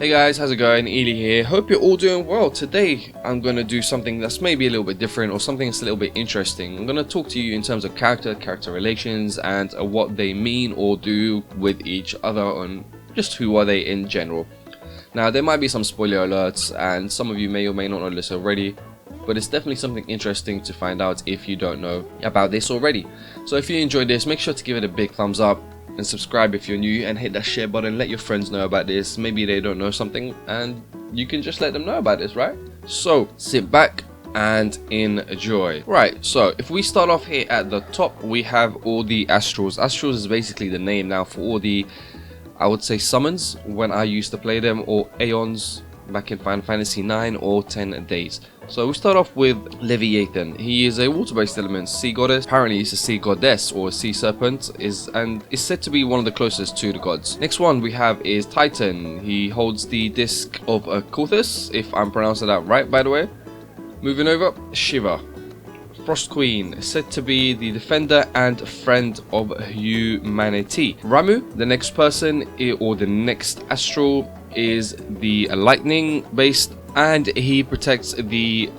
Hey guys, how's it going? Ely here. Hope you're all doing well. Today I'm going to do something that's maybe a little bit different or something that's a little bit interesting. I'm going to talk to you in terms of character relations and what they mean or do with each other and just who are they in general. Now there might be some spoiler alerts and some of you may or may not know this already, but it's definitely something interesting to find out if you don't know about this already. So if you enjoyed this, make sure to give it a big thumbs up and subscribe if you're new, and hit that share button. Let your friends know about this. Maybe they don't know something and you can just let them know about this, right? So sit back and enjoy. Right, so if we start off here at the top, we have all the astrals. Astrals is basically the name now for all the, I would say, summons when I used to play them, or aeons back in Final Fantasy 9 or 10 days. So we start off with Leviathan. He is a water-based element, sea goddess. Apparently he's a sea goddess or a sea serpent, and is said to be one of the closest to the gods. Next one we have is Titan. He holds the disc of Cothus, if I'm pronouncing that right, by the way. Moving over, Shiva, Frost Queen, said to be the defender and friend of humanity. Ramu, the next person, or the next astral, is the lightning based, and he protects the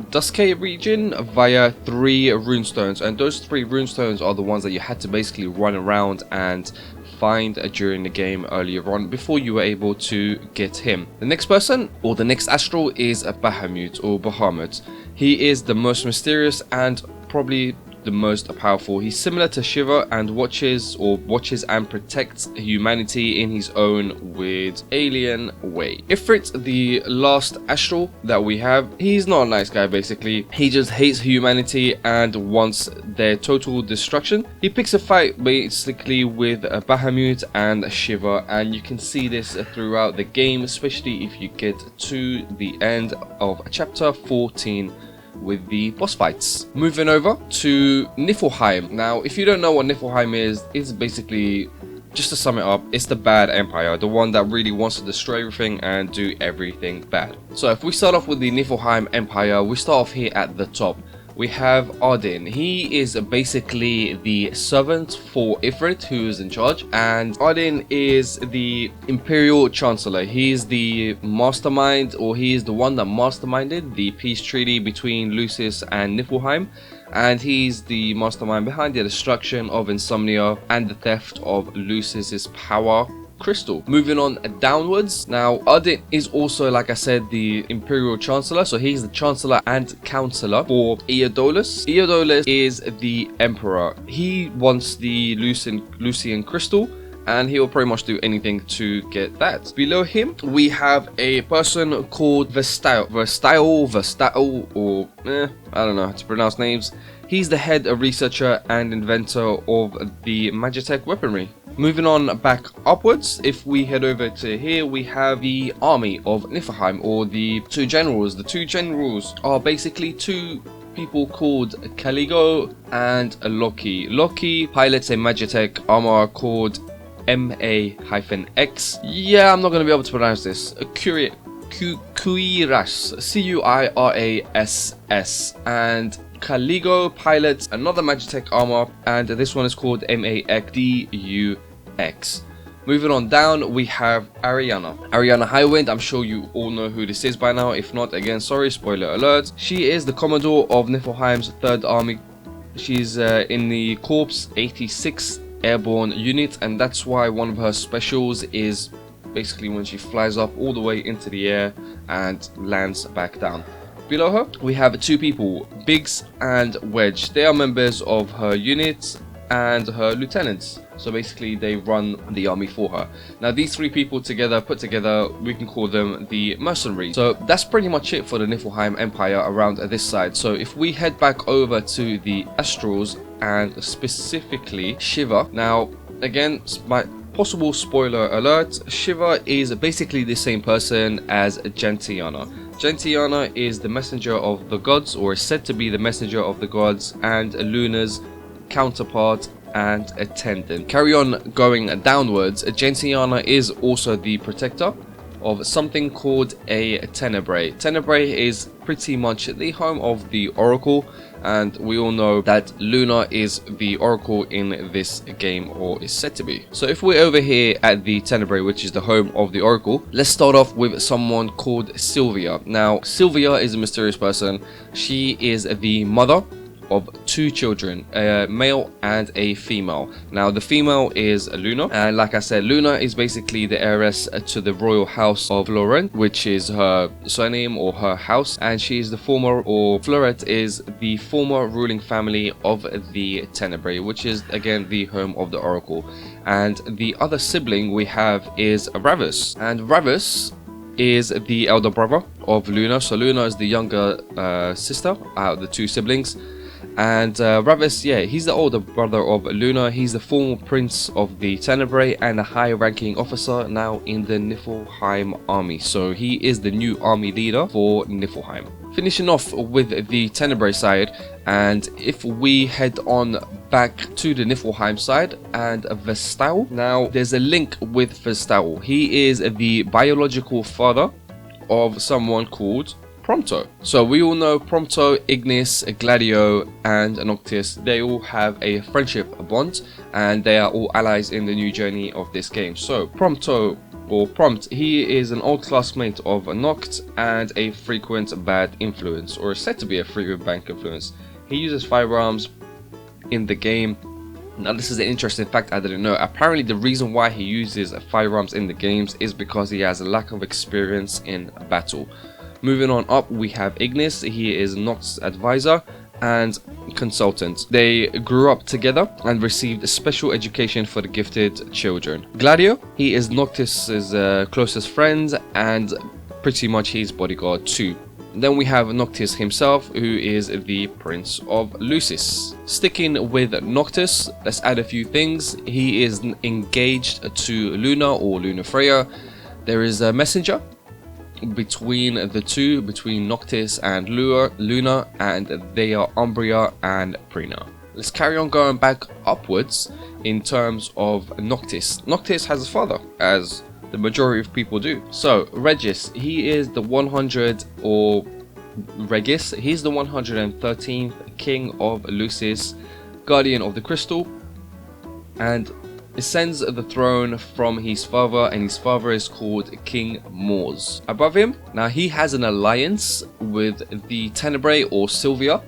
Duskay region via 3 runestones, and those 3 runestones are the ones that you had to basically run around and find during the game earlier on before you were able to get him. The next person, or the next astral, is a Bahamut or Bahamut. He is the most mysterious and probably the most powerful. He's similar to Shiva and watches and protects humanity in his own weird alien way. Ifrit, the last astral that we have, he's not a nice guy basically. He just hates humanity and wants their total destruction. He picks a fight basically with Bahamut and Shiva, and you can see this throughout the game, especially if you get to the end of chapter 14 with the boss fights. Moving over to Niflheim. Now if you don't know what Niflheim is, it's basically, just to sum it up, it's the bad empire, the one that really wants to destroy everything and do everything bad. So if we start off with the Niflheim empire, we start off here at the top. We have Odin. He is basically the servant for Ifrit, who is in charge, and Odin is the Imperial Chancellor. He is the mastermind, or he is the one that masterminded the peace treaty between Lucis and Niflheim, and he's the mastermind behind the destruction of Insomnia and the theft of Lucis's power crystal. Moving on downwards, now Odin is also, like I said, the Imperial Chancellor, so he's the Chancellor and Counselor for Eodolus. Eodolus is the Emperor. He wants the Lucian crystal, and he will pretty much do anything to get that. Below him we have a person called Vestail, or I don't know how to pronounce names. He's the head researcher and inventor of the Magitech weaponry. Moving on back upwards, if we head over to here, we have the army of Niflheim, or the 2 generals. The 2 generals are basically 2 people called Caligo and Loki. Loki pilots a Magitech armor called MA-X. Yeah, I'm not going to be able to pronounce this. Cuirass, Cuirass, and Caligo pilots another Magitech armor, and this one is called MAXDUX. Moving on down, we have Ariana. Ariana Highwind, I'm sure you all know who this is by now. If not, again, sorry, spoiler alert. She is the Commodore of Niflheim's 3rd Army. She's in the Corps 86 Airborne Unit, and that's why one of her specials is basically when she flies up all the way into the air and lands back down. Below her, we have 2 people, Biggs and Wedge. They are members of her unit and her lieutenants. So basically they run the army for her. Now these 3 people put together, we can call them the mercenaries. So that's pretty much it for the Niflheim Empire around this side. So if we head back over to the Astrals, and specifically Shiva. Now again, my possible spoiler alert, Shiva is basically the same person as Gentiana. Gentiana is the messenger of the gods, or is said to be the messenger of the gods, and Luna's counterpart and attendant. Carry on going downwards, Gentiana is also the protector, of something called a Tenebrae. Tenebrae is pretty much the home of the Oracle, and we all know that Luna is the Oracle in this game, or is said to be. So if we're over here at the Tenebrae, which is the home of the Oracle, let's start off with someone called Sylvia. Now, Sylvia is a mysterious person. She is the mother of 2 children, a male and a female. Now the female is Luna, and like I said, Luna is basically the heiress to the royal house of Florent, which is her surname or her house, and she is the former, or Florent is the former ruling family of the Tenebrae, which is again the home of the Oracle. And the other sibling we have is Ravus, and Ravus is the elder brother of Luna. So Luna is the younger sister out of the 2 siblings. And Ravus, yeah, he's the older brother of Luna. He's the former prince of the Tenebrae and a high-ranking officer now in the Niflheim army. So he is the new army leader for Niflheim. Finishing off with the Tenebrae side, and if we head on back to the Niflheim side and Vestaul. Now there's a link with Vestaul. He is the biological father of someone called Prompto. So we all know Prompto, Ignis, Gladio and Noctis. They all have a friendship bond, and they are all allies in the new journey of this game. So Prompto, or Prompt, he is an old classmate of Noct and a frequent bad influence, or is said to be a frequent bad influence. He uses firearms in the game. Now this is an interesting fact I didn't know. Apparently the reason why he uses firearms in the games is because he has a lack of experience in battle. Moving on up, we have Ignis. He is Noct's advisor and consultant. They grew up together and received special education for the gifted children. Gladio, he is Noctis's closest friend and pretty much his bodyguard too. Then we have Noctis himself, who is the Prince of Lucis. Sticking with Noctis, let's add a few things. He is engaged to Luna, or Luna Freya. There is a messenger between the 2, between Noctis and Luna, and they are Umbria and Prina. Let's carry on going back upwards in terms of Noctis. Noctis has a father, as the majority of people do. So Regis, he is the 100, or Regis, he's the 113th king of Lucis, guardian of the crystal, and ascends the throne from his father, and his father is called King Mors. Above him, now he has an alliance with the Tenebrae, or Sylvia,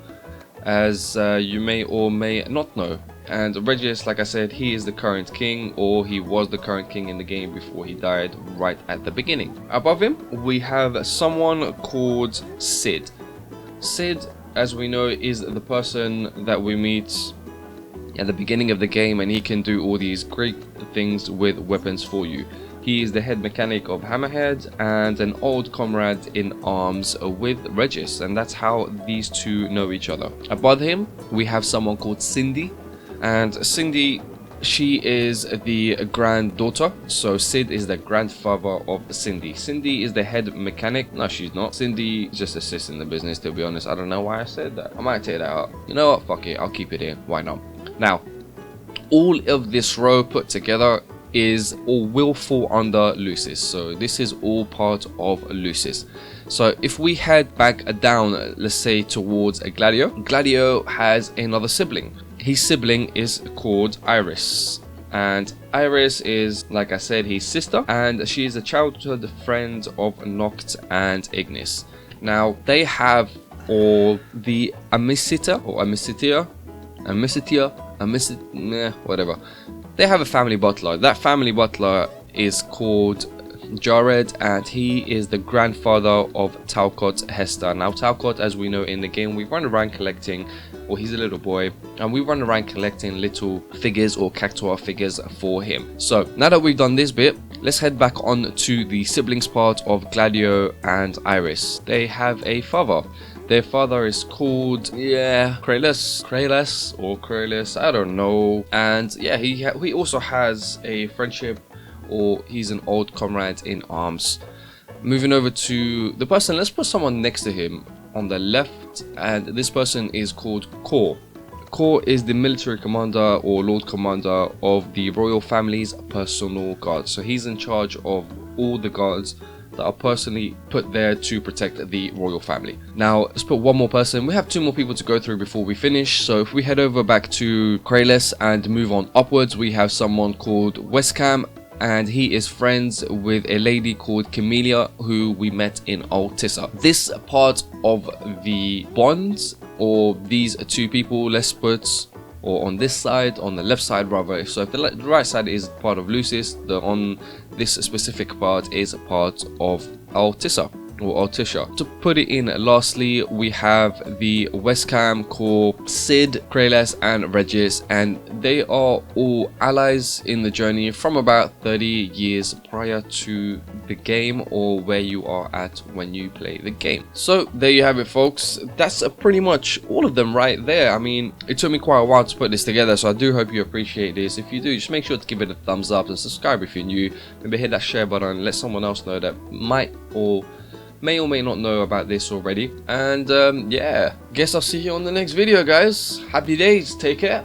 as you may or may not know. And Regis, like I said, he is the current king, or he was the current king in the game before he died right at the beginning. Above him, we have someone called Cid. Cid, as we know, is the person that we meet at the beginning of the game, and he can do all these great things with weapons for you. He is the head mechanic of Hammerhead and an old comrade in arms with Regis, and that's how these 2 know each other. Above him, we have someone called Cindy, and Cindy, she is the granddaughter, so Cid is the grandfather of Cindy. Cindy is the head mechanic. No, she's not. Cindy just assists in the business, to be honest. I don't know why I said that. I might take that out. You know what? Fuck it. I'll keep it in. Why not? Now, all of this row put together is, or will fall under Lucis. So this is all part of Lucis. So if we head back down, let's say towards Gladio. Gladio has another sibling. His sibling is called Iris, and Iris is, like I said, his sister, and she is a childhood friend of Noct and Ignis. Now they have all the Amicitia, or Amicitia, whatever. They have a family butler. That family butler is called Jared, and he is the grandfather of Talcott Hester. Now Talcott, as we know in the game, we run around collecting, or he's a little boy, and we run around collecting little figures or cactuar figures for him. So now that we've done this bit, let's head back on to the siblings part of Gladio and Iris. They have a father. Their father is called, Kralis, I don't know. And yeah, he also has a friendship, or he's an old comrade in arms. Moving over to the person, let's put someone next to him on the left, and this person is called Kor. Kor is the military commander or lord commander of the royal family's personal guard. So he's in charge of all the guards that are personally put there to protect the royal family. Now let's put one more person. We have 2 more people to go through before we finish. So if we head over back to Kralos and move on upwards, we have someone called Westcam, and he is friends with a lady called Camellia who we met in Altissa. This part of the bonds, or these 2 people, let's put, or on this side, on the left side rather. So if the right side is part of Lucis, the on this specific part is a part of Altissa or Altisha. To put it in lastly, we have the Westcam, Core, Sid, Kralos and Regis, and they are all allies in the journey from about 30 years prior to the game, or where you are at when you play the game. So there you have it, folks. That's pretty much all of them right there. I mean, it took me quite a while to put this together, so I do hope you appreciate this. If you do, just make sure to give it a thumbs up and subscribe if you're new. Maybe hit that share button and let someone else know that may or may not know about this already. And yeah, guess I'll see you on the next video, guys. Happy days, take care.